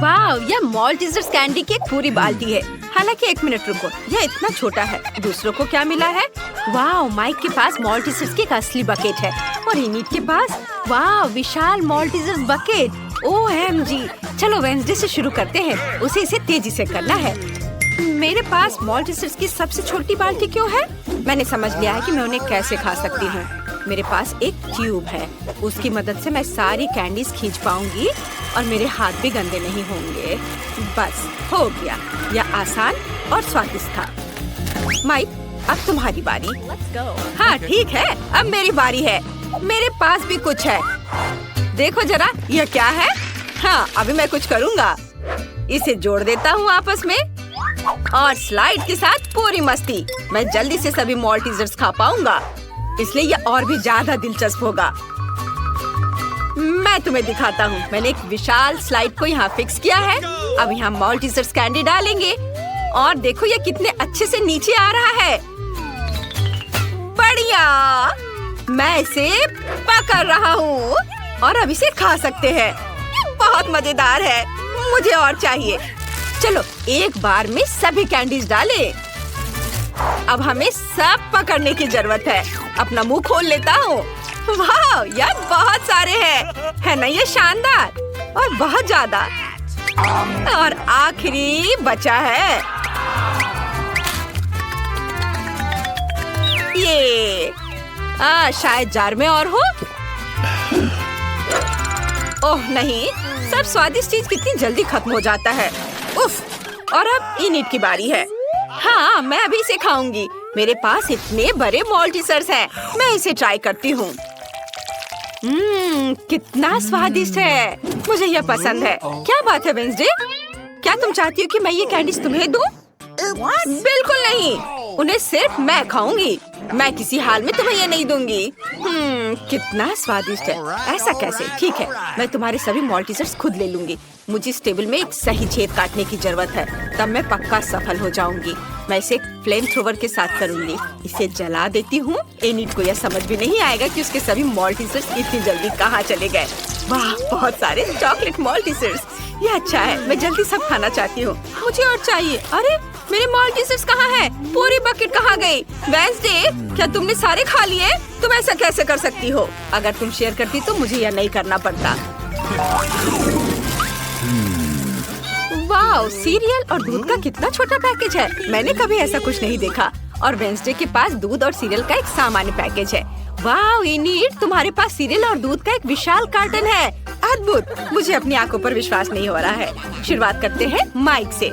वाह, यह मॉल्टीजर्स कैंडी की एक पूरी बाल्टी है। हालांकि 1 मिनट रुको, यह इतना छोटा है। दूसरों को क्या मिला है? वाह, माइक के पास मॉल्टीजर्स की एक असली बकेट है और इनिट के पास वाह विशाल मॉल्टीजर्स बकेट। OMG! चलो वेडनेसडे से शुरू करते हैं। उसे इसे तेजी से करना है। मेरे पास मॉल्टीजर्स की सबसे छोटी बाल्टी क्यों है? मैंने समझ लिया है कि मैं उन्हें कैसे खा सकती हूँ। मेरे पास एक ट्यूब है, उसकी मदद से मैं सारी कैंडीज खींच पाऊंगी और मेरे हाथ भी गंदे नहीं होंगे। बस हो गया, यह आसान और स्वादिष्ट था। माइक, अब तुम्हारी बारी। हाँ ठीक है, अब मेरी बारी है। मेरे पास भी कुछ है, देखो जरा, यह क्या है? हाँ, अभी मैं कुछ करूँगा। इसे जोड़ देता हूँ आपस में और स्लाइड के साथ पूरी मस्ती। मैं जल्दी से सभी मॉल्टीजर्स खा पाऊंगा, इसलिए यह और भी ज्यादा दिलचस्प होगा। मैं तुम्हें दिखाता हूँ। मैंने एक विशाल स्लाइड को यहाँ फिक्स किया है। अब यहाँ मॉल्टीजर्स कैंडी डालेंगे और देखो यह कितने अच्छे से नीचे आ रहा है। बढ़िया, मैं इसे पकड़ रहा हूँ और अब इसे खा सकते हैं। ये बहुत मजेदार है, मुझे और चाहिए। चलो एक बार में सभी कैंडीज डालें। अब हमें सब पकड़ने की जरूरत है। अपना मुंह खोल लेता हूँ। वाह, यार बहुत सारे हैं, है ना ये शानदार और बहुत ज्यादा। और आखिरी बचा है ये। शायद जार में और हो। ओह नहीं, सब स्वादिष्ट चीज कितनी जल्दी खत्म हो जाता है। उफ, और अब इनिट की बारी है। हाँ, मैं अभी इसे खाऊंगी। मेरे पास इतने बड़े मॉल्टीजर्स हैं। मैं इसे ट्राई करती हूँ। कितना स्वादिष्ट है, मुझे यह पसंद है। क्या बात है वेडनेसडे, क्या तुम चाहती हो कि मैं ये कैंडीज तुम्हें दूँ? बिल्कुल नहीं, उन्हें सिर्फ मैं खाऊंगी। मैं किसी हाल में तुम्हें ये नहीं दूंगी। कितना स्वादिष्ट है। ऐसा कैसे? ठीक है, मैं तुम्हारे सभी मॉल्टीजर्स खुद ले लूंगी। मुझे इस टेबल में एक सही छेद काटने की जरूरत है, तब मैं पक्का सफल हो जाऊंगी। मैं इसे फ्लेम थ्रोवर के साथ करूंगी। इसे जला देती हूँ। एनिट को यह समझ भी नहीं आएगा कि उसके सभी मॉल्टीजर्स इतनी जल्दी कहाँ चले गए। वाह, बहुत सारे चॉकलेट मॉल्टीजर्स। ये अच्छा है, मैं जल्दी सब खाना चाहती हूँ। मुझे और चाहिए। अरे मेरे मॉल्टीजर्स कहाँ हैं? पूरी बकेट कहाँ गई? वेडनेसडे, क्या तुमने सारे खा लिए? तुम ऐसा कैसे कर सकती हो? अगर तुम शेयर करती तो मुझे यह नहीं करना पड़ता। वाह, सीरियल और दूध का कितना छोटा पैकेज है। मैंने कभी ऐसा कुछ नहीं देखा। और वेडनेसडे के पास दूध और सीरियल का एक सामान्य पैकेज है। वाह इनिट, तुम्हारे पास सीरियल और दूध का एक विशाल कार्टन है। अद्भुत, मुझे अपनी आंखों पर विश्वास नहीं हो रहा है। शुरुआत करते हैं माइक से।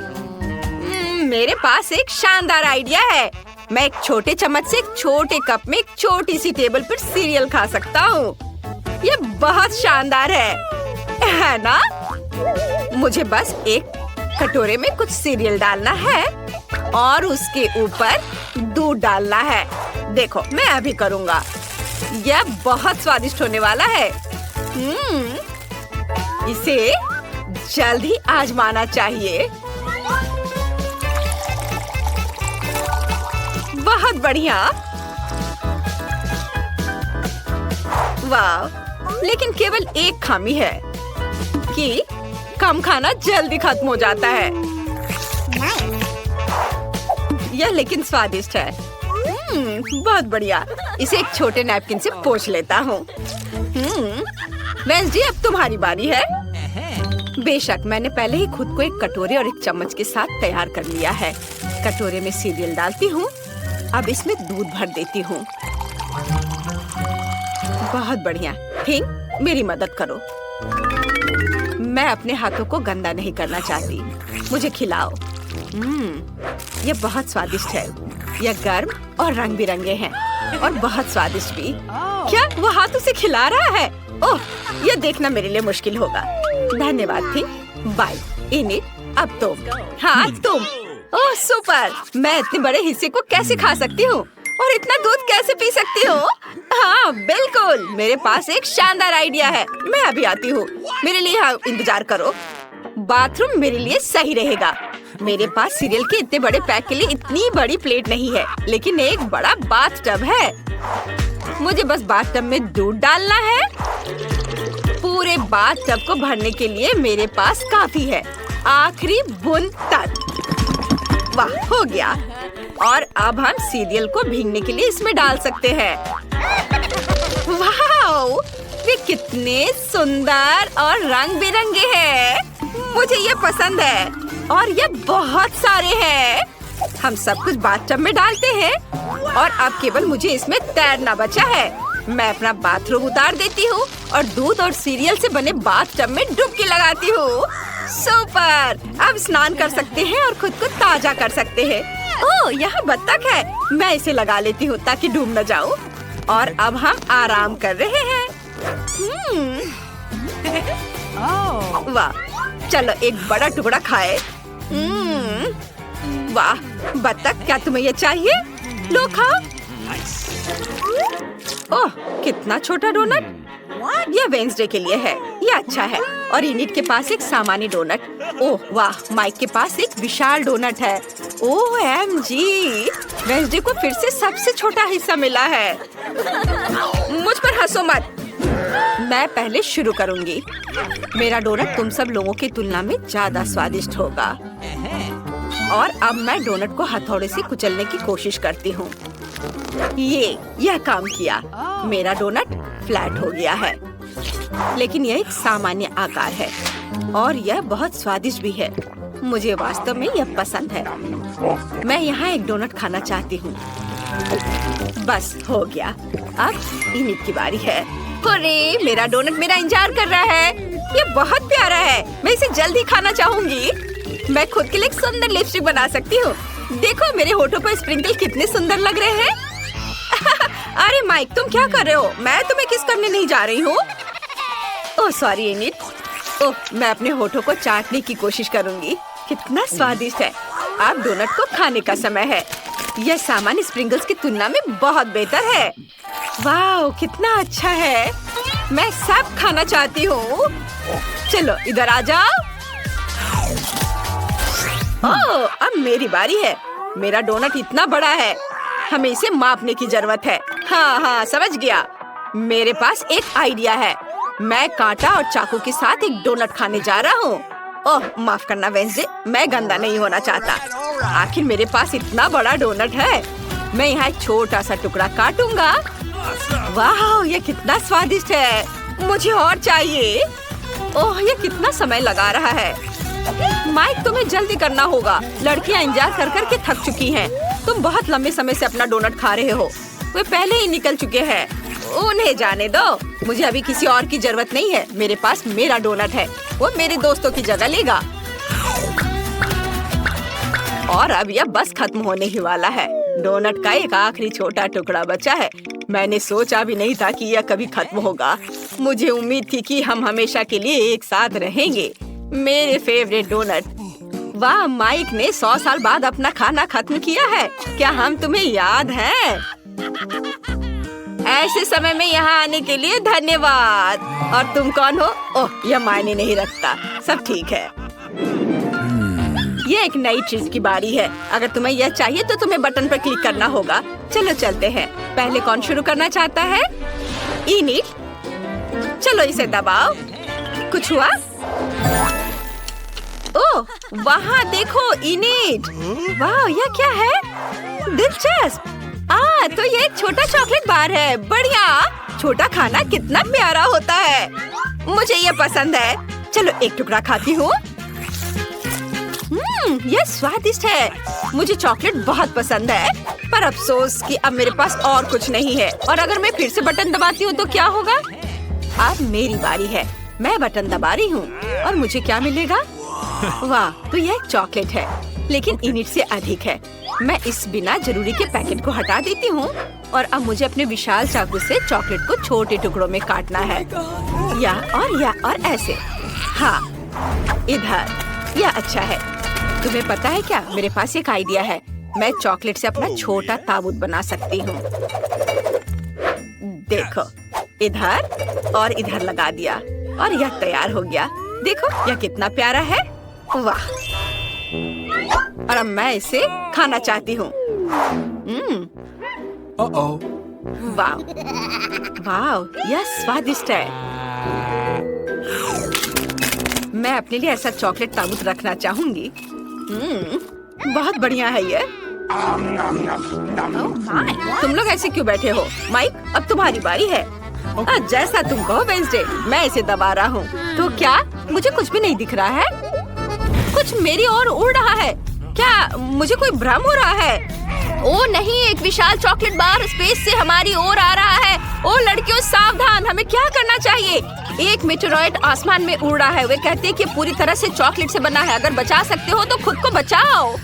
मेरे पास एक शानदार आइडिया है। मैं एक छोटे चम्मच से एक छोटे कप में एक छोटी सी टेबल पर सीरियल खा सकता हूँ। ये बहुत शानदार है ना? मुझे बस एक कटोरे में कुछ सीरियल डालना है और उसके ऊपर दूध डालना है। देखो, मैं अभी करूँगा। यह बहुत स्वादिष्ट होने वाला है। इसे जल्द ही आजमाना चाहिए। बहुत बढ़िया। वाह, लेकिन केवल एक खामी है कि कम खाना जल्दी खत्म हो जाता है। यह लेकिन स्वादिष्ट है। बहुत बढ़िया। इसे एक छोटे नैपकिन से पोंछ लेता हूँ। वेडनेसडे, अब तुम्हारी बारी है। बेशक, मैंने पहले ही खुद को एक कटोरे और एक चम्मच के साथ तैयार कर लिया है। कटोरे में सीरियल डालती हूँ। अब इसमें दूध भर देती हूँ। बहुत बढ़िया। थिंक, मेरी मदद करो। मैं अपने हाथों को गंदा नहीं करना चाहती। मुझे खिलाओ। यह बहुत स्वादिष्ट है। यह गर्म और रंग बिरंगे हैं और बहुत स्वादिष्ट भी। क्या वो हाथ उसे खिला रहा है? ओह, यह देखना मेरे लिए मुश्किल होगा। धन्यवाद थिंक। बाय इनिट, अब तुम। हाँ तुम। ओह सुपर, मैं इतने बड़े हिस्से को कैसे खा सकती हूँ और इतना दूध कैसे पी सकती हूँ? हाँ बिल्कुल, मेरे पास एक शानदार आइडिया है। मैं अभी आती हूँ। मेरे लिए यहाँ इंतजार करो। बाथरूम मेरे लिए सही रहेगा। मेरे पास सीरियल के इतने बड़े पैक के लिए इतनी बड़ी प्लेट नहीं है, लेकिन एक बड़ा बाथ टब है। मुझे बस बाथ टब में दूध डालना है। पूरे पूरे बाथटब को भरने के लिए मेरे पास काफी है, आखिरी बूंद तक। वाह, हो गया। और अब हम सीरियल को भीगने के लिए इसमें डाल सकते हैं। वाह, वे कितने सुंदर और रंग बिरंगे हैं। मुझे ये पसंद है और ये बहुत सारे हैं। हम सब कुछ बाथटब में डालते हैं और अब केवल मुझे इसमें तैरना बचा है। मैं अपना बाथरूम उतार देती हूँ और दूध और सीरियल से बने बाथटब में डुबकी लगाती हूँ। सुपर! अब स्नान कर सकते हैं और खुद को ताजा कर सकते हैं। ओह, यहाँ बत्तख है। मैं इसे लगा लेती हूँ ताकि डूब न जाऊँ। और अब हम आराम कर रहे हैं। वाह, चलो एक बड़ा टुकड़ा खाए। वाह बत्तख, क्या तुम्हें ये चाहिए? लो खाओ। ओह, कितना छोटा डोनट। यह वेंसडे के लिए है, ये अच्छा है। और इनिट के पास एक सामान्य डोनट। ओह वाह, माइक के पास एक विशाल डोनट है। OMG, वेंसडे को फिर से सबसे छोटा हिस्सा मिला है। मुझ पर हंसो मत, मैं पहले शुरू करूंगी। मेरा डोनट तुम सब लोगों की तुलना में ज्यादा स्वादिष्ट होगा। और अब मैं डोनट को हथौड़े से कुचलने की कोशिश करती हूँ। यह काम किया। मेरा डोनट फ्लैट हो गया है, लेकिन यह एक सामान्य आकार है और यह बहुत स्वादिष्ट भी है। मुझे वास्तव में यह पसंद है। मैं यहाँ एक डोनट खाना चाहती हूँ। बस हो गया। अब इनिट की बारी है। अरे, मेरा डोनट मेरा इंतजार कर रहा है। ये बहुत प्यारा है। मैं इसे जल्दी खाना चाहूंगी। मैं खुद के लिए एक सुंदर लिपस्टिक बना सकती हूँ। देखो मेरे होठों पर स्प्रिंकल कितने सुंदर लग रहे हैं। अरे माइक, तुम क्या कर रहे हो? मैं तुम्हें किस करने नहीं जा रही हूँ। Oh sorry init. ओह, मैं अपने होठों को चाटने की कोशिश करूंगी। कितना स्वादिष्ट है। अब डोनट को खाने का समय है। यह सामान्य स्प्रिंकल्स की तुलना में बहुत बेहतर है। वाह, कितना अच्छा है। मैं सब खाना चाहती हूँ। चलो इधर आ जाओ। ओह, अब मेरी बारी है। मेरा डोनट इतना बड़ा है, हमें इसे मापने की जरूरत है। हाँ, समझ गया। मेरे पास एक आइडिया है। मैं कांटा और चाकू के साथ एक डोनट खाने जा रहा हूँ। ओह, माफ करना वेंसडे, मैं गंदा नहीं होना चाहता। आखिर मेरे पास इतना बड़ा डोनट है। मैं यहाँ एक छोटा सा टुकड़ा काटूंगा। वाह, ये कितना स्वादिष्ट है। मुझे और चाहिए। ओह, ये कितना समय लगा रहा है। माइक, तुम्हें जल्दी करना होगा। लड़कियाँ इंतजार कर कर के थक चुकी हैं। तुम बहुत लंबे समय से अपना डोनट खा रहे हो। वे पहले ही निकल चुके हैं। उन्हें जाने दो। मुझे अभी किसी और की जरूरत नहीं है। मेरे पास मेरा डोनट है, वो मेरे दोस्तों की जगह लेगा। और अब यह बस खत्म होने ही वाला है। डोनट का एक आखिरी छोटा टुकड़ा बचा है। मैंने सोचा भी नहीं था कि यह कभी खत्म होगा। मुझे उम्मीद थी कि हम हमेशा के लिए एक साथ रहेंगे। मेरे फेवरेट डोनट। वाह, माइक ने 100 साल बाद अपना खाना खत्म किया है। क्या हम तुम्हें याद है? ऐसे समय में यहाँ आने के लिए धन्यवाद। और तुम कौन हो? ओह, यह मायने नहीं रखता। सब ठीक है। ये एक नई चीज की बारी है। अगर तुम्हें यह चाहिए तो तुम्हें बटन पर क्लिक करना होगा। चलो चलते हैं। पहले कौन शुरू करना चाहता है? इनिट। चलो इसे दबाओ। कुछ हुआ? ओह, वहाँ देखो इनिट। वाह, यह क्या है? दिलचस्प। तो ये एक छोटा चॉकलेट बार है। बढ़िया। छोटा खाना कितना प्यारा होता है। मुझे ये पसंद है। चलो एक टुकड़ा खाती हूँ। यह स्वादिष्ट है। मुझे चॉकलेट बहुत पसंद है, पर अफसोस कि अब मेरे पास और कुछ नहीं है। और अगर मैं फिर से बटन दबाती हूँ तो क्या होगा? अब मेरी बारी है। मैं बटन दबा रही हूँ और मुझे क्या मिलेगा? वाह, तो यह एक चॉकलेट है, लेकिन इनिट से अधिक है। मैं इस बिना जरूरी के पैकेट को हटा देती हूँ और अब मुझे अपने विशाल चाकू से चॉकलेट को छोटे टुकड़ों में काटना है। या और ऐसे। हाँ, इधर। यह अच्छा है। तुम्हें पता है क्या, मेरे पास एक आइडिया है। मैं चॉकलेट से अपना छोटा ताबूत बना सकती हूँ। देखो, इधर और इधर लगा दिया और यह तैयार हो गया। देखो, यह कितना प्यारा है। वाह, और अब मैं इसे खाना चाहती हूँ। वाह, वाह, यह स्वादिष्ट है। मैं अपने लिए ऐसा चॉकलेट ताबूत रखना चाहूंगी। बहुत बढ़िया है ये। तुम लोग ऐसे क्यों बैठे हो? माइक, अब तुम्हारी बारी है। जैसा तुम कहो वेंसडे, मैं इसे दबा रहा हूँ। तो क्या मुझे कुछ भी नहीं दिख रहा है? कुछ मेरी ओर उड़ रहा है। क्या मुझे कोई भ्रम हो रहा है? ओ नहीं, एक विशाल चॉकलेट बार स्पेस से हमारी ओर आ रहा है। ओ लड़कियों सावधान, हमें क्या करना चाहिए? एक मेटेरॉइड आसमान में उड़ रहा है। वे कहते हैं कि पूरी तरह से चॉकलेट से बना है। अगर बचा सकते हो तो खुद को बचाओ।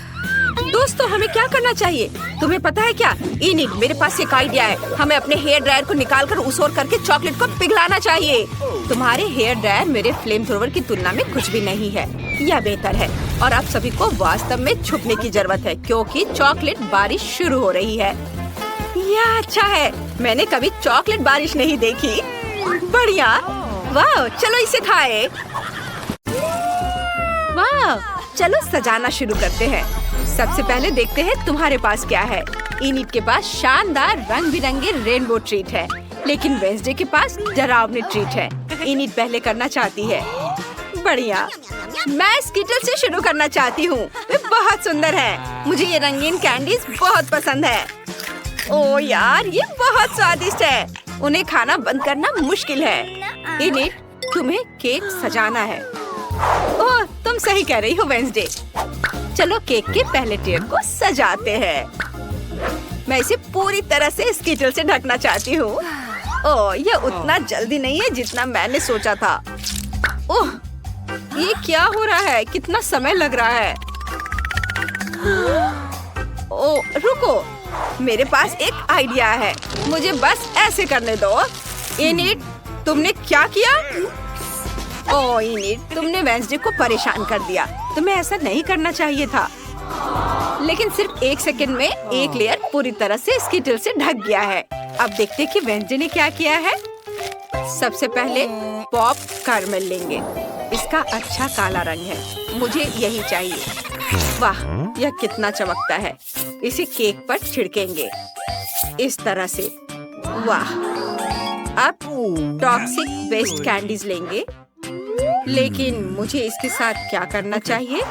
दोस्तों, हमें क्या करना चाहिए? तुम्हें पता है क्या? इनिट, मेरे पास एक आइडिया है। हमें अपने हेयर ड्रायर को निकालकर उस ओर करके चॉकलेट को पिघलाना चाहिए। तुम्हारे हेयर ड्रायर मेरे फ्लेम थ्रोवर की तुलना में कुछ भी नहीं है। यह बेहतर है। और आप सभी को वास्तव में छुपने की जरूरत है, क्योंकि चॉकलेट बारिश शुरू हो रही है। यह अच्छा है। मैंने कभी चॉकलेट बारिश नहीं देखी। बढ़िया। वाह, चलो इसे खाए। वाह, चलो सजाना शुरू करते हैं। सबसे पहले देखते हैं तुम्हारे पास क्या है। इनिट के पास शानदार रंग बिरंगे रेनबो ट्रीट है, लेकिन वेंसडे के पास डरावनी ट्रीट है। इनिट पहले करना चाहती है। बढ़िया। मैं स्किटल से शुरू करना चाहती हूँ। वे बहुत सुंदर है। मुझे ये रंगीन कैंडीज बहुत पसंद है। ओ यार, ये बहुत स्वादिष्ट है। उन्हें खाना बंद करना मुश्किल है। इनिट, तुम्हें केक सजाना है। ओह, तुम सही कह रही हो वेंसडे। चलो केक के पहले टियर को सजाते हैं। मैं इसे पूरी तरह से स्किटल से ढकना चाहती हूँ। ओह, यह उतना जल्दी नहीं है जितना मैंने सोचा था। ओह, ये क्या हो रहा है? कितना समय लग रहा है। ओह, रुको, मेरे पास एक आइडिया है। मुझे बस ऐसे करने दो। इनिट, तुमने क्या किया? ओह इनिट, तुमने वेंसडे को परेशान कर दिया। तुम्हें ऐसा नहीं करना चाहिए था। लेकिन सिर्फ 1 सेकंड में एक लेयर पूरी तरह से स्किटल से ढक गया है। अब देखते हैं कि वेंसडे ने क्या किया है। सबसे पहले पॉप कैरमेल लेंगे। इसका अच्छा काला रंग है। मुझे यही चाहिए। वाह, यह कितना चमकता है। इसे केक पर छिड़केंगे इस तरह से। वाह। अब टॉक्सिक वेस्ट कैंडीज लेंगे, लेकिन मुझे इसके साथ क्या करना चाहिए?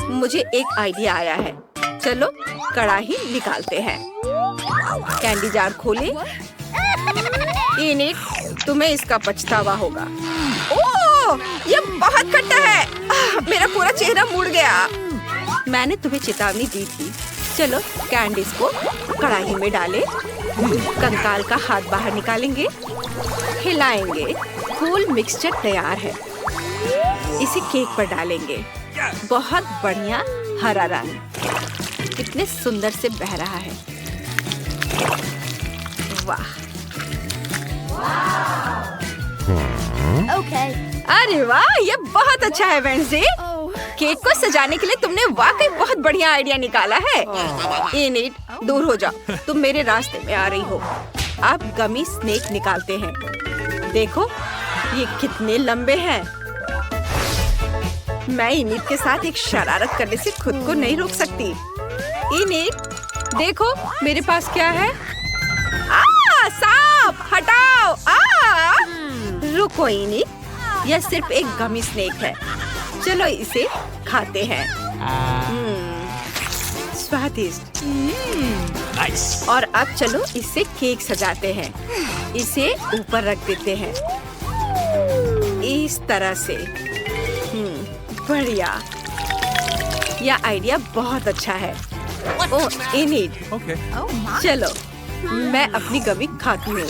मुझे एक आइडिया आया है। चलो कढ़ाई निकालते हैं। कैंडी जार खोले। इनिट, तुम्हें इसका पछतावा होगा। ओह, ये बहुत खट्टा है। मेरा पूरा चेहरा मुड़ गया। मैंने तुम्हें चेतावनी दी थी। चलो कैंडीज को कढ़ाई में डालें। कंकाल का हाथ बाहर निकालेंगे, हिलाएंगे। कूल मिक्सचर तैयार है। इसे केक पर डालेंगे। बहुत बढ़िया हरा रंग कितने सुंदर से बह रहा है। वाह। अरे वाह, ये बहुत अच्छा है वेंसडे। केक को सजाने के लिए तुमने वाकई बहुत बढ़िया आइडिया निकाला है। इनिट, दूर हो जाओ, तुम मेरे रास्ते में आ रही हो। अब गमी स्नेक निकालते हैं। देखो ये कितने लंबे हैं। मैं इनिट के साथ एक शरारत करने से खुद को नहीं रोक सकती। इनिट, देखो मेरे पास क्या है। सांप, हटाओ। रुको इनिट, यह सिर्फ एक गमी स्नेक है। चलो इसे खाते हैं। स्वादिष्ट। नाइस। और अब चलो इससे केक सजाते हैं। इसे ऊपर रख देते हैं इस तरह से। बढ़िया। यह आइडिया बहुत अच्छा है। ओह इनिट, चलो मैं अपनी गमी खाती हूँ।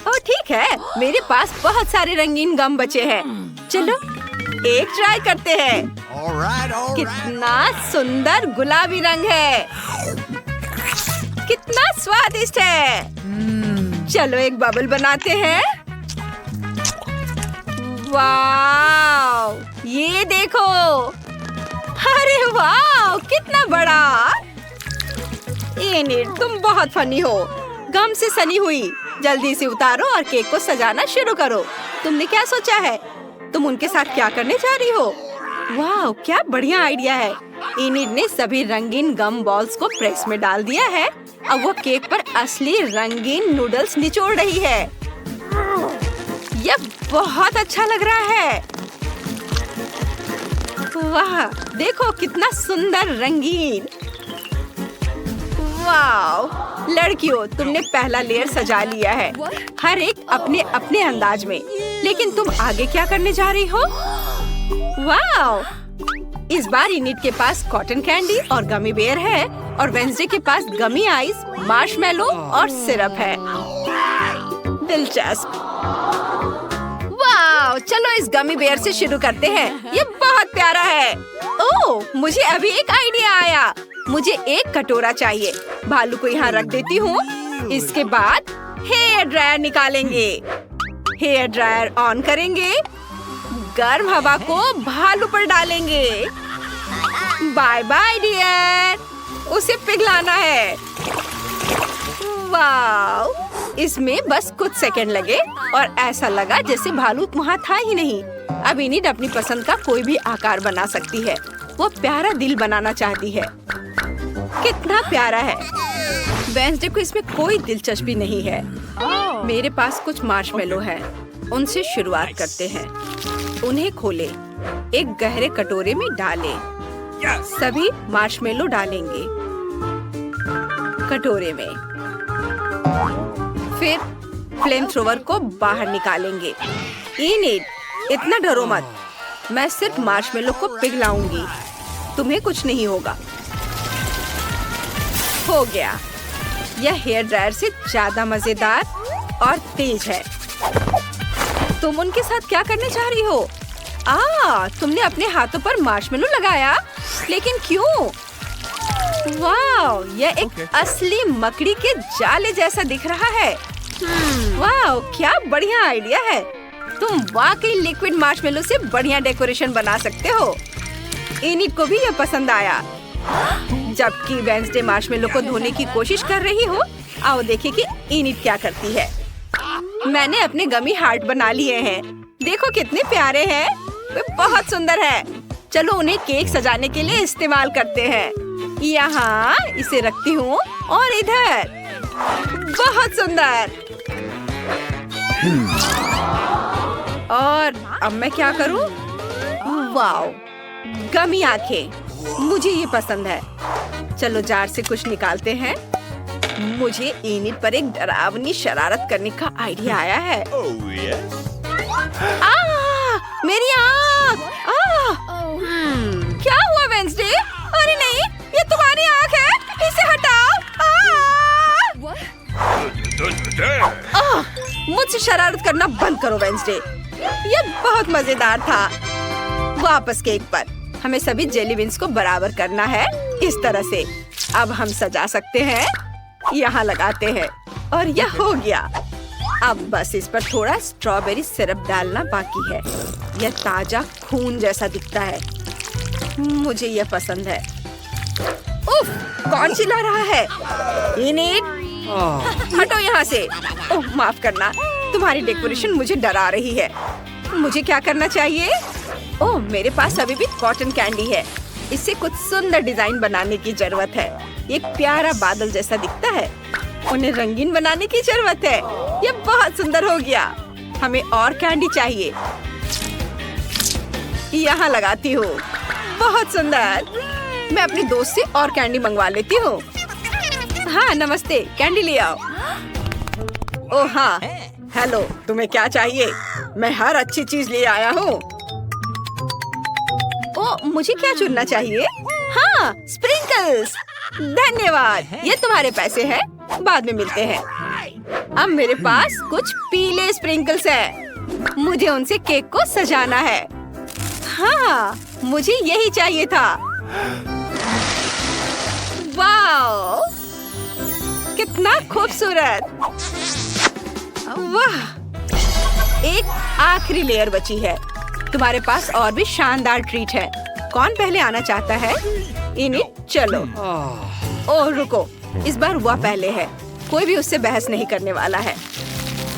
ओह ठीक है, मेरे पास बहुत सारे रंगीन गम बचे हैं। चलो एक ट्राई करते हैं। कितना सुंदर गुलाबी रंग है। कितना स्वादिष्ट है। चलो एक बबल बनाते हैं। वाव, ये देखो। अरे वाव, कितना बड़ा। इनिट, तुम बहुत फनी हो। गम से सनी हुई। जल्दी से उतारो और केक को सजाना शुरू करो। तुमने क्या सोचा है? तुम उनके साथ क्या करने जा रही हो? वाह, क्या बढ़िया आइडिया है। इनिट ने सभी रंगीन गम बॉल्स को प्रेस में डाल दिया है। अब वो केक पर असली रंगीन नूडल्स निचोड़ रही है। यह बहुत अच्छा लग रहा है। वाह, देखो कितना सुंदर रंगीन। वाह, लड़कियों, तुमने पहला लेयर सजा लिया है, हर एक अपने अपने अंदाज में। लेकिन तुम आगे क्या करने जा रही हो? वाह, इस बार इनिट के पास कॉटन कैंडी और गमी बेयर है और वेंसडे के पास गमी आइस, मार्शमेलो और सिरप है। दिलचस्प। वाह, चलो इस गमी बेयर से शुरू करते हैं। ये बहुत प्यारा है। ओह, मुझे अभी एक आइडिया आया। मुझे एक कटोरा चाहिए। भालू को यहाँ रख देती हूँ। इसके बाद हेयर ड्रायर निकालेंगे। हेयर ड्रायर ऑन करेंगे। गर्म हवा को भालू पर डालेंगे। बाय बाय डियर, उसे पिघलाना है। वाह, इसमें बस कुछ सेकंड लगे और ऐसा लगा जैसे भालू वहाँ था ही नहीं। अब इनिट अपनी पसंद का कोई भी आकार बना सकती है। वो प्यारा दिल बनाना चाहती है। कितना प्यारा है। वेंसडे को इसमें कोई दिलचस्पी नहीं है। मेरे पास कुछ मार्शमेलो है। उनसे शुरुआत करते हैं। उन्हें खोलें, एक गहरे कटोरे में डालें। सभी मार्शमेलो डालेंगे कटोरे में। फिर फ्लेम थ्रोवर को बाहर निकालेंगे। इनिट, इतना डरो मत। मैं सिर्फ मार्शमेलो को पिघलाऊंगी। तुम्हें कुछ नहीं होगा। हो गया। यह हेयर ड्रायर से ज्यादा मजेदार और तेज है। तुम उनके साथ क्या करने जा रही हो? तुमने अपने हाथों पर मार्शमेलो लगाया, लेकिन क्यों? वाह, यह एक असली मकड़ी के जाले जैसा दिख रहा है। वाह, क्या बढ़िया आइडिया है। तुम वाकई लिक्विड मार्शमेलो से बढ़िया डेकोरेशन बना सकते हो। इनिट को भी यह पसंद आया। जबकि वेंसडे मार्शमेलो को धोने की कोशिश कर रही हो, आओ देखें कि इनिट क्या करती है। मैंने अपने गमी हार्ट बना लिए हैं। देखो कितने प्यारे हैं। वे बहुत सुंदर है। चलो उन्हें केक सजाने के लिए इस्तेमाल करते हैं। यहाँ इसे रखती हूँ और इधर। बहुत सुंदर। और अब मैं क्या करूँ? वाओ, गमी आंखें। मुझे ये पसंद है। चलो जार से कुछ निकालते हैं। मुझे इनिट पर एक डरावनी शरारत करने का आइडिया आया है। मेरी आँख! क्या हुआ वेंसडे? अरे नहीं, ये तुम्हारी आँख है। इसे हटाओ। मुझसे शरारत करना बंद करो वेंसडे। ये बहुत मजेदार था। वापस केक पर। हमें सभी जेली बीन्स को बराबर करना है, इस तरह से। अब हम सजा सकते हैं। यहाँ लगाते हैं और यह हो गया। अब बस इस पर थोड़ा स्ट्रॉबेरी सिरप डालना बाकी है। यह ताजा खून जैसा दिखता है। मुझे यह पसंद है। उफ, कौन चिल्ला रहा है? इनिट, हटो यहाँ से। ओह, माफ करना। तुम्हारी डेकोरेशन मुझे डरा रही है। मुझे क्या करना चाहिए? ओह, मेरे पास अभी भी कॉटन कैंडी है। इससे कुछ सुंदर डिजाइन बनाने की जरूरत है। एक प्यारा बादल जैसा दिखता है। उन्हें रंगीन बनाने की जरूरत है। यह बहुत सुंदर हो गया। हमें और कैंडी चाहिए। यहाँ लगाती हूँ। बहुत सुंदर। मैं अपने दोस्त से और कैंडी मंगवा लेती हूँ। हाँ, नमस्ते, कैंडी ले आओ। ओह हाँ, हेलो, तुम्हें क्या चाहिए? मैं हर अच्छी चीज ले आया हूँ। ओह, मुझे क्या चुनना चाहिए? हाँ, स्प्रिंकल्स। धन्यवाद, ये तुम्हारे पैसे हैं। बाद में मिलते हैं। अब मेरे पास कुछ पीले स्प्रिंकल्स हैं। मुझे उनसे केक को सजाना है। हाँ, मुझे यही चाहिए था। वाह, कितना खूबसूरत। वाह, एक आखिरी लेयर बची है। तुम्हारे पास और भी शानदार ट्रीट है। कौन पहले आना चाहता है? इनिट, चलो। ओह रुको, इस बार वह पहले है। कोई भी उससे बहस नहीं करने वाला है।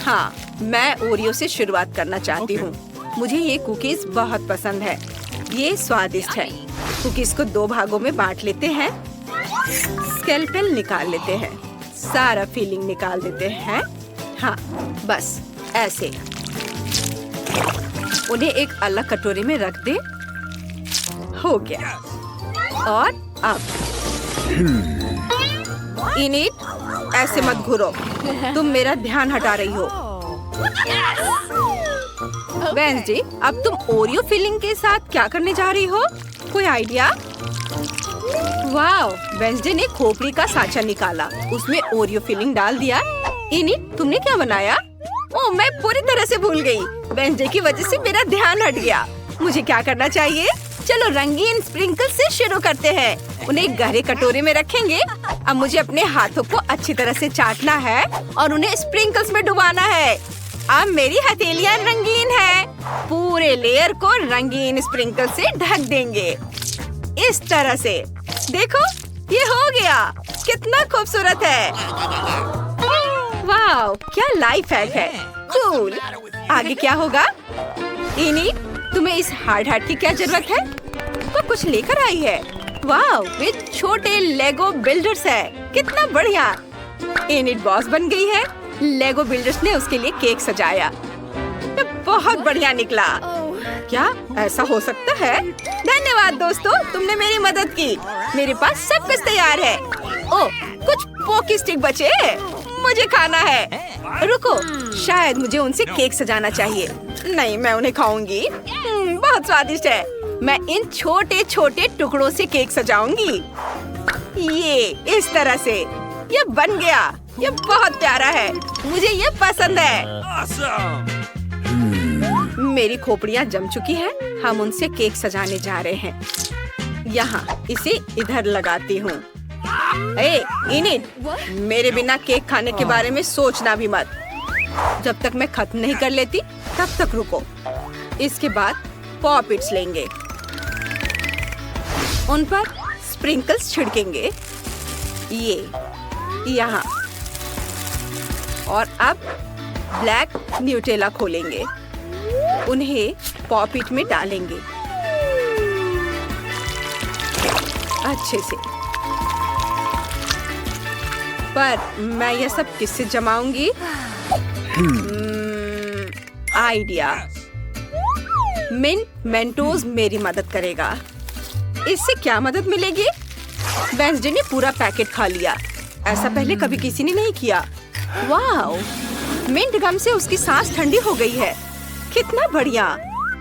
हाँ, मैं ओरियो से शुरुआत करना चाहती हूँ। मुझे ये कुकीज बहुत पसंद है। ये स्वादिष्ट है। कुकीज को 2 भागों में बांट लेते हैं। स्केलपेल निकाल लेते हैं। सारा फीलिंग निकाल देते हैं। हाँ, बस ऐसे। उन्हें एक अलग कटोरे में रख दे। हो गया। और अब इनिट, ऐसे मत घूरो, तुम मेरा ध्यान हटा रही हो। वेंसडे, अब तुम ओरियो फिलिंग के साथ क्या करने जा रही हो? कोई आइडिया? वाओ, वेंसडे ने खोपड़ी का साँचा निकाला, उसमें ओरियो फिलिंग डाल दिया। इनिट, तुमने क्या बनाया? ओह, मैं पूरी तरह से भूल गई। वेंसडे की वजह से मेरा ध्यान हट गया। मुझे क्या करना चाहिए? चलो रंगीन स्प्रिंकल से शुरू करते हैं। उन्हें गहरे कटोरे में रखेंगे। अब मुझे अपने हाथों को अच्छी तरह से चाटना है और उन्हें स्प्रिंकल्स में डुबाना है। अब मेरी हथेलियाँ रंगीन है। पूरे लेयर को रंगीन स्प्रिंकल से ढक देंगे, इस तरह से। देखो, ये हो गया। कितना खूबसूरत है। वाह, क्या लाइफ हैक है। कूल। आगे क्या होगा? इनी, तुम्हें इस हार्ड हैट की क्या जरूरत है? तो कुछ लेकर आई है। वाह, वे छोटे लेगो बिल्डर्स है। कितना बढ़िया। इनिट बॉस बन गई है। लेगो बिल्डर्स ने उसके लिए केक सजाया। ये बहुत बढ़िया निकला। क्या ऐसा हो सकता है? धन्यवाद दोस्तों, तुमने मेरी मदद की। मेरे पास सब कुछ तैयार है। ओह, कुछ पोकी स्टिक बचे, मुझे खाना है। रुको, शायद मुझे उनसे केक सजाना चाहिए। नहीं, मैं उन्हें खाऊंगी। बहुत स्वादिष्ट है। मैं इन छोटे छोटे टुकड़ों से केक सजाऊंगी। ये इस तरह से। ये बन गया। ये बहुत प्यारा है। मुझे ये पसंद है। Awesome. मेरी खोपड़ियाँ जम चुकी हैं। हम उनसे केक सजाने जा रहे हैं। यहाँ इसे इधर लगाती हूँ। इनिट, मेरे बिना केक खाने के बारे में सोचना भी मत। जब तक मैं खत्म नहीं कर लेती तब तक रुको। इसके बाद पॉपिट्स लेंगे, उन पर स्प्रिंकल्स छिड़केंगे। ये यहाँ। और अब ब्लैक न्यूटेला खोलेंगे, उन्हें पॉपिट में डालेंगे अच्छे से। पर मैं यह सब किससे जमाऊंगी? आइडिया। मिंट मेंटोस मेरी मदद करेगा। इससे क्या मदद मिलेगी? वेंसडे ने पूरा पैकेट खा लिया। ऐसा पहले कभी किसी ने नहीं किया। वाओ, मिंट गम से उसकी सांस ठंडी हो गई है। कितना बढ़िया।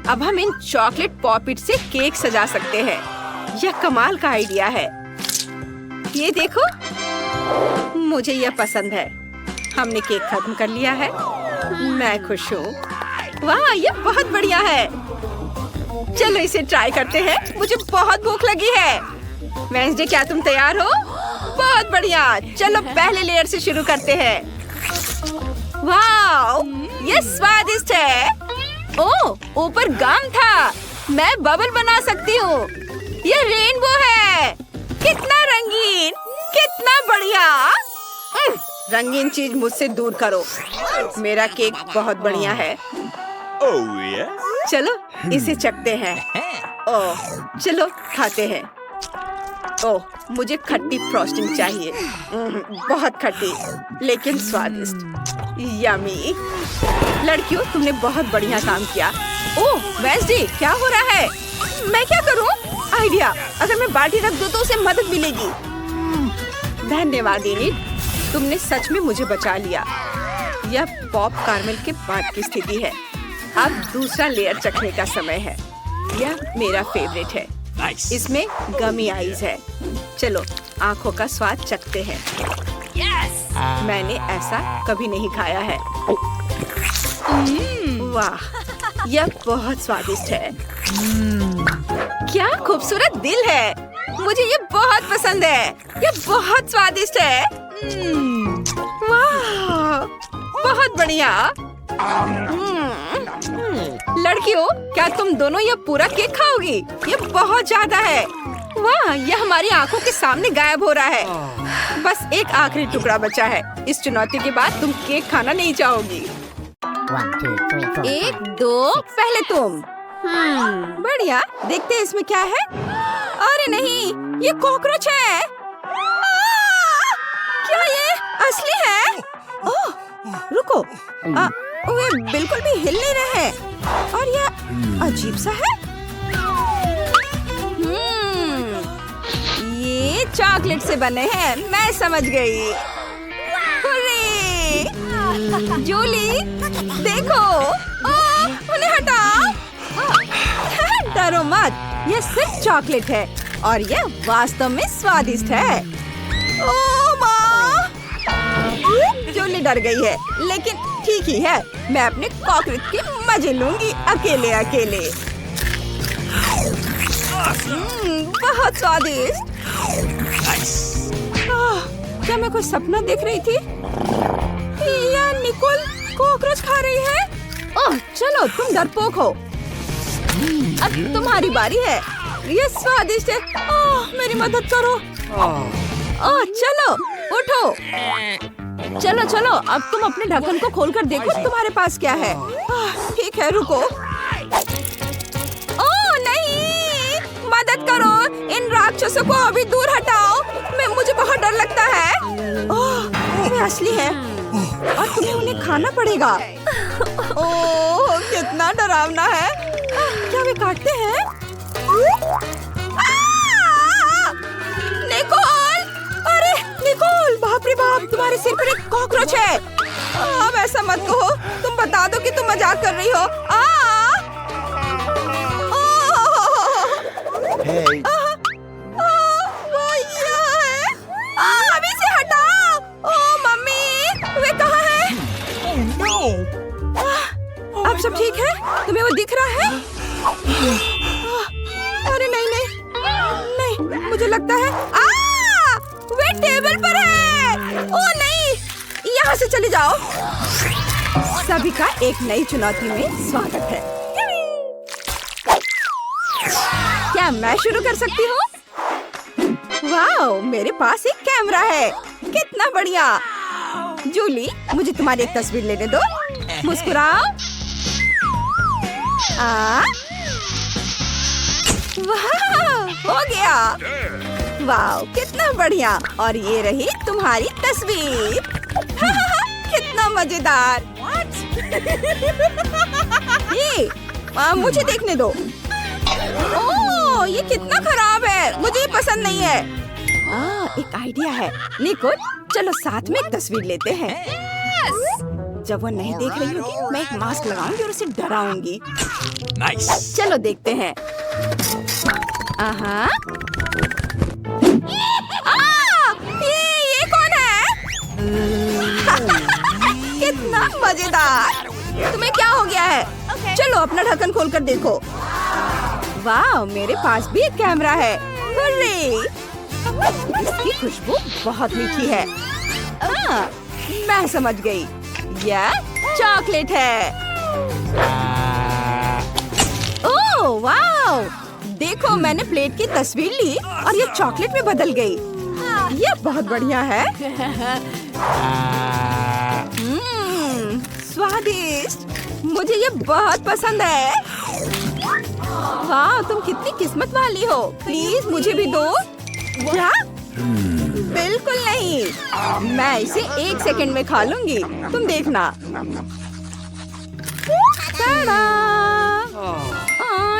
अब हम इन चॉकलेट पॉपिट से केक सजा सकते हैं। यह कमाल का आइडिया है। ये देखो, मुझे यह पसंद है। हमने केक खत्म कर लिया है। मैं खुश हूँ। वाह, ये बहुत बढ़िया है। चलो इसे ट्राई करते हैं। मुझे बहुत भूख लगी है। वेंसडे, क्या तुम तैयार हो? बहुत बढ़िया। चलो पहले लेयर से शुरू करते हैं। वाह, ये स्वादिष्ट है। ओह, ऊपर गम था। मैं बबल बना सकती हूँ। ये रेनबो है। कितना रंगीन, कितना बढ़िया। रंगीन चीज मुझसे दूर करो। मेरा केक बहुत बढ़िया है। Oh yeah. चलो इसे चखते हैं। ओह, चलो खाते हैं। ओह, मुझे खट्टी फ्रॉस्टिंग चाहिए। बहुत खट्टी लेकिन स्वादिष्ट। यमी। लड़कियों, तुमने बहुत बढ़िया काम किया। ओह वेंसडे, क्या हो रहा है? मैं क्या करूं? आइडिया, अगर मैं बाल्टी रख दूं तो उसे मदद मिलेगी। धन्यवाद इनिट, तुमने सच में मुझे बचा लिया। यह पॉप कार्मेल के बाद की स्थिति है। अब दूसरा लेयर चखने का समय है। यह मेरा फेवरेट है। Nice. इसमें गमी आइज है। चलो आँखों का स्वाद चखते हैं। मैंने ऐसा कभी नहीं खाया है। वाह, यह बहुत स्वादिष्ट है। क्या खूबसूरत दिल है। मुझे ये बहुत पसंद है। यह बहुत स्वादिष्ट है। वाह, बहुत बढ़िया। लड़कियों, क्या तुम दोनों ये पूरा केक खाओगी? ये बहुत ज्यादा है। वाह, यह हमारी आंखों के सामने गायब हो रहा है। बस एक आखिरी टुकड़ा बचा है। इस चुनौती के बाद तुम केक खाना नहीं चाहोगी। 1, 2, 3, 4. 1, 2, पहले तुम। बढ़िया, देखते हैं इसमें क्या है। अरे नहीं, ये कॉकरोच है। क्या ये असली है? ओह, रुको। वे बिल्कुल भी हिल नहीं रहे हैं। और यह अजीब सा है। चॉकलेट से बने हैं, मैं समझ गई। हुर्रे! जूली, देखो, उन्हें हटाओ। डरो मत, ये सिर्फ चॉकलेट है और ये वास्तव में स्वादिष्ट है। ओह माँ! जूली डर गई है, लेकिन ठीक ही है। मैं अपने कॉकरोच के मजे लूंगी अकेले अकेले। बहुत स्वादिष्ट। क्या मैं कोई सपना देख रही थी? या निकोल कॉकरोच खा रही है? ओह, चलो तुम डरपोक हो। अब तुम्हारी बारी है। ये स्वादिष्ट है। ओह, मेरी मदद करो। ओह, चलो उठो। चलो चलो, अब तुम अपने ढक्कन को खोलकर देखो तुम्हारे पास क्या है। ठीक है, रुको। ओह नहीं, मदद करो, इन राक्षसों को अभी दूर हटाओ। मुझे बहुत डर लगता है। ओह, वे असली है और तुम्हें उन्हें खाना पड़ेगा। ओह, कितना डरावना है। क्या वे काटते हैं? निकोल! अरे निकोल, बाप रे बाप, तुम्हारे सिर पर एक कॉकरोच है। अब ऐसा मत कहो, तुम बता दो कि तुम मजाक कर रही हो। वो यहाँ है। अभी से हटाओ। ओह मम्मी, वे कहाँ है? अब सब ठीक है? तुम्हें वो दिख रहा है? अरे नहीं नहीं नहीं, मुझे लगता है वे टेबल पर है। ओह नहीं, यहाँ से चले जाओ। सभी का एक नई चुनौती में स्वागत है। क्या मैं शुरू कर सकती हूँ? वाओ, मेरे पास एक कैमरा है। कितना बढ़िया। जूली, मुझे तुम्हारी एक तस्वीर लेने दो। मुस्कुराओ। वाह, हो गया। वाओ, कितना बढ़िया। और ये रही तुम्हारी तस्वीर। कितना मजेदार। ये मुझे देखने दो। ओह, ये कितना खराब है, मुझे ये पसंद नहीं है। एक आइडिया है। निकोल, चलो साथ में एक तस्वीर लेते हैं। जब वो नहीं देख रही होगी, मैं एक मास्क लगाऊंगी और उसे डराऊंगी। Nice. चलो देखते हैं। ये कौन है? कितना मजेदार। तुम्हें क्या हो गया है? चलो अपना ढक्कन खोलकर देखो। वाह, मेरे पास भी एक कैमरा है। हुर्रे! इसकी खुशबू बहुत मीठी है। मैं समझ गई, यह चॉकलेट है। ओह वाह! देखो, मैंने प्लेट की तस्वीर ली और ये चॉकलेट में बदल गई। ये बहुत बढ़िया है। स्वादिष्ट, मुझे ये बहुत पसंद है। वाह, तुम कितनी किस्मत वाली हो। प्लीज मुझे भी दो। क्या? बिल्कुल नहीं, मैं इसे 1 सेकंड में खा लूंगी, तुम देखना।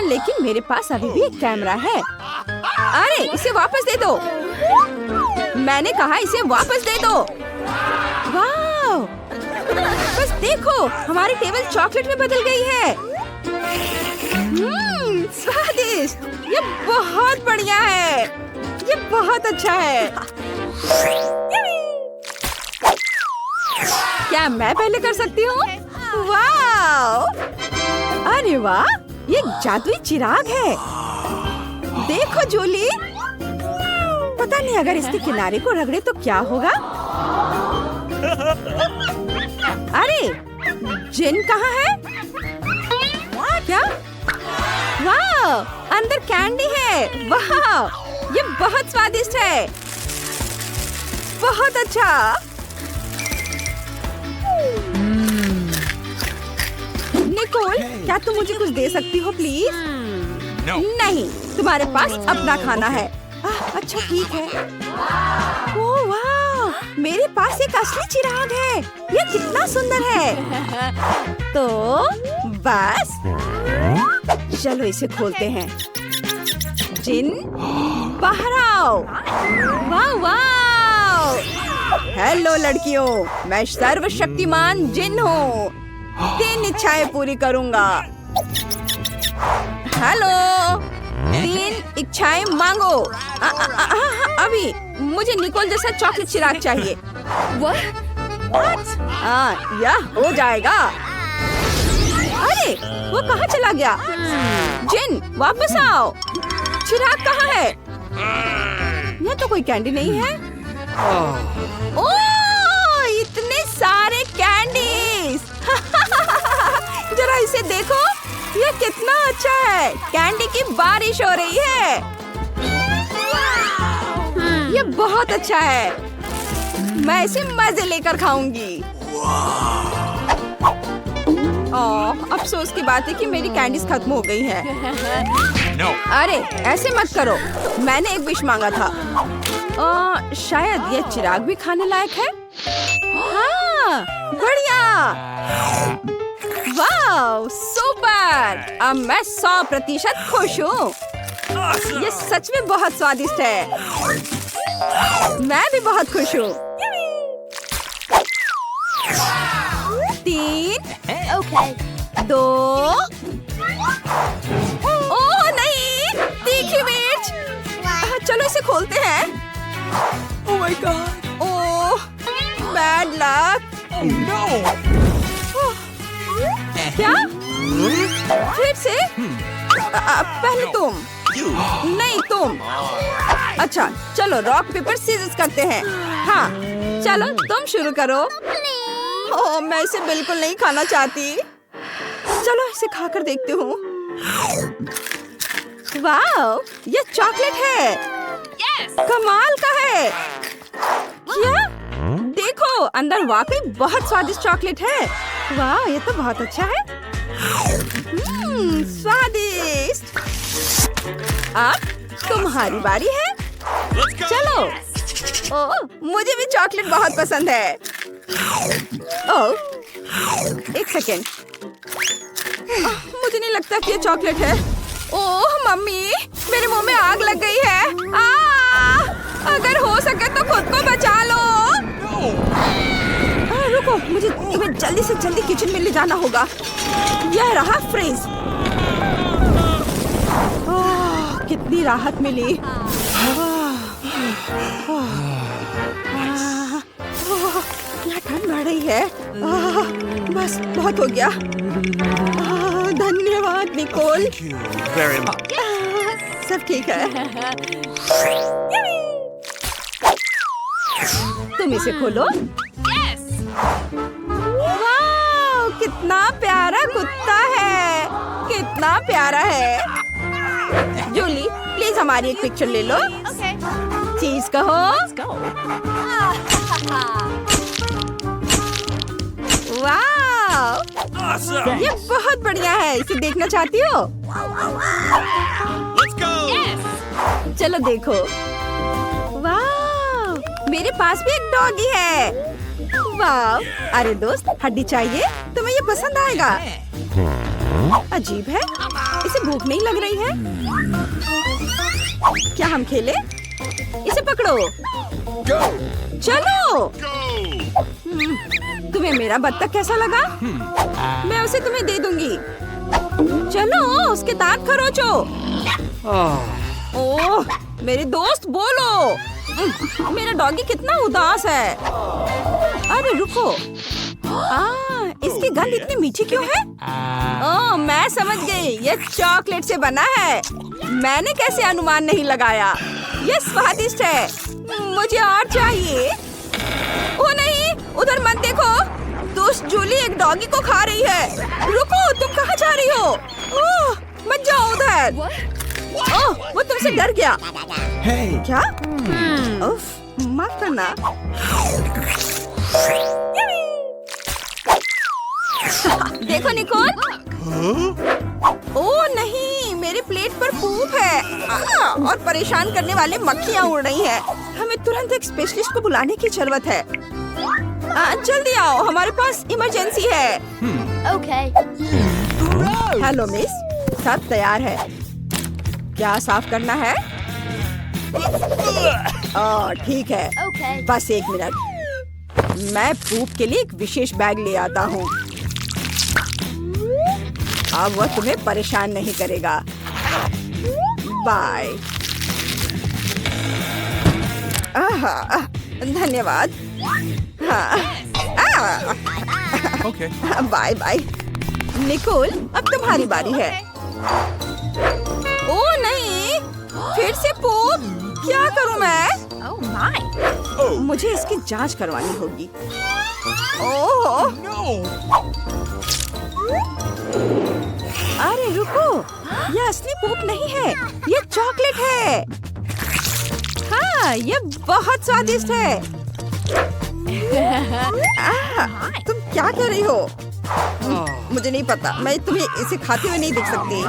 लेकिन मेरे पास अभी भी एक कैमरा है। अरे इसे वापस दे दो। मैंने कहा इसे वापस दे दो। वाह, बस देखो, हमारी टेबल चॉकलेट में बदल गई है। स्वादिष्ट, ये बहुत बढ़िया है। ये बहुत अच्छा है। क्या मैं पहले कर सकती हूँ? वाह! अरे वाह, ये जादुई चिराग है। देखो जूली, पता नहीं अगर इसके किनारे को रगड़े तो क्या होगा। अरे जिन कहाँ है? क्या? वाह, अंदर कैंडी है। वाह, ये बहुत स्वादिष्ट है। बहुत अच्छा। निकोल, क्या तुम मुझे कुछ दे सकती हो प्लीज? No. नहीं, तुम्हारे पास अपना खाना है। अच्छा ठीक है। ओह वाह, मेरे पास एक असली चिराग है। ये कितना सुंदर है। तो बस चलो इसे खोलते हैं। जिन, बाहर आओ। वाह वाह। हेलो लड़कियों, मैं सर्वशक्तिमान जिन हूँ। 3 इच्छाएं पूरी करूँगा। हेलो, 3 इच्छाएं मांगो। अभी मुझे निकोल जैसा चॉकलेट चिराग चाहिए। यह हो जाएगा। अरे वो कहाँ चला गया? जिन वापस आओ। चिराग कहाँ है? यह तो कोई कैंडी नहीं है। ओह, इतने सारे कैंडीज। जरा इसे देखो, यह कितना अच्छा है। कैंडी की बारिश हो रही है। यह बहुत अच्छा है। मैं इसे मजे लेकर खाऊंगी। अफसोस की बात है कि मेरी कैंडीज खत्म हो गई हैं। No. अरे ऐसे मत करो, मैंने एक विश मांगा था। शायद ये चिराग भी खाने लायक है। हाँ, बढ़िया। वाह, सुपर। अब मैं 100% खुश हूँ। ये सच में बहुत स्वादिष्ट है। मैं भी बहुत खुश हूँ। 3, 2। ओह नहीं, तीखी मिर्च। चलो इसे खोलते हैं। Oh my god. Oh, bad luck. Oh no. क्या? फिर से? पहले तुम। नहीं तुम। अच्छा, चलो रॉक पेपर सीजर्स करते हैं। हाँ, चलो तुम शुरू करो। ओह, मैं इसे बिल्कुल नहीं खाना चाहती। चलो इसे खाकर देखती हूँ। वाह, ये चॉकलेट है। कमाल का है। क्या? देखो, अंदर वाकई बहुत स्वादिष्ट चॉकलेट है। वाह, ये तो बहुत अच्छा है। स्वादिष्ट। अब तुम्हारी बारी है। Let's go. चलो। ओह, मुझे भी चॉकलेट बहुत पसंद है। ओह, एक सेकेंड। मुझे नहीं लगता कि ये चॉकलेट है। ओह मम्मी, मेरे मुंह में आग लग गई है। अगर हो सके तो खुद को बचा लो। रुको, मुझे तुम्हें जल्दी से जल्दी किचन में ले जाना होगा। यह रहा फ्रिज। कितनी राहत मिली। यहाँ ठंड बढ़ रही है। बस बहुत हो गया। धन्यवाद Nicol. Thank you very much. सब ठीक है। तुम इसे खोलो। वाह, कितना प्यारा कुत्ता है। कितना प्यारा है। जूली, प्लीज हमारी एक पिक्चर ले लो। चीज कहो। वाह, Awesome. ये बहुत बढ़िया है। इसे देखना चाहती हो? Let's go. चलो देखो। वाह, मेरे पास भी एक डॉगी है। वाह, अरे दोस्त, हड्डी चाहिए? तुम्हें ये पसंद आएगा। अजीब है, इसे भूख नहीं लग रही है। क्या हम खेले? इसे पकड़ो। Go. चलो। Go. तुम्हें मेरा बत्तख कैसा लगा? मैं उसे तुम्हें दे दूंगी। चलो, उसके दांत खरोचो। ओह, मेरे दोस्त बोलो। मेरा डॉगी कितना उदास है। अरे रुको। इसकी गंध इतनी मीठी क्यों है? ओह, मैं समझ गई। ये चॉकलेट से बना है। मैंने कैसे अनुमान नहीं लगाया। ये स्वादिष्ट है। मुझे और चाहिए। ओ नहीं, उधर मत देखो। दोस्त जूली एक डॉगी को खा रही है। रुको, तुम कहाँ जा रही हो? ओह, मत जाओ उधर। ओह, वो तुमसे डर गया। Hey. क्या? उफ, माफ करना। देखो निकोल। ओह नहीं, मेरे प्लेट पर पूप है। और परेशान करने वाले मक्खियाँ उड़ रही हैं। हमें तुरंत एक स्पेशलिस्ट को बुलाने की जरूरत है। जल्दी आओ, हमारे पास इमरजेंसी है। Okay. हेलो मिस, सब तैयार है। क्या साफ करना है? ठीक है। Okay. बस 1 मिनट। मैं पूप के लिए एक विशेष बैग ले आता हूँ। अब वह तुम्हें परेशान नहीं करेगा। बाय। धन्यवाद। Okay. Bye bye. निकोल, अब तुम्हारी बारी है। ओ नहीं, फिर से पूप। क्या करूं मैं? Oh my. मुझे इसकी जांच करवानी होगी। ओह, No. अरे रुको, ये असली पूप नहीं है, ये चॉकलेट है। हाँ, ये बहुत स्वादिष्ट है। तुम क्या कर रही हो? मुझे नहीं पता, मैं तुम्हें इसे खाते हुए नहीं देख सकती।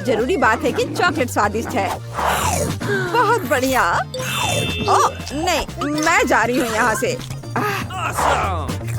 जरूरी बात है कि चॉकलेट स्वादिष्ट है। बहुत बढ़िया। ओह नहीं, मैं जा रही हूँ यहाँ से। Awesome.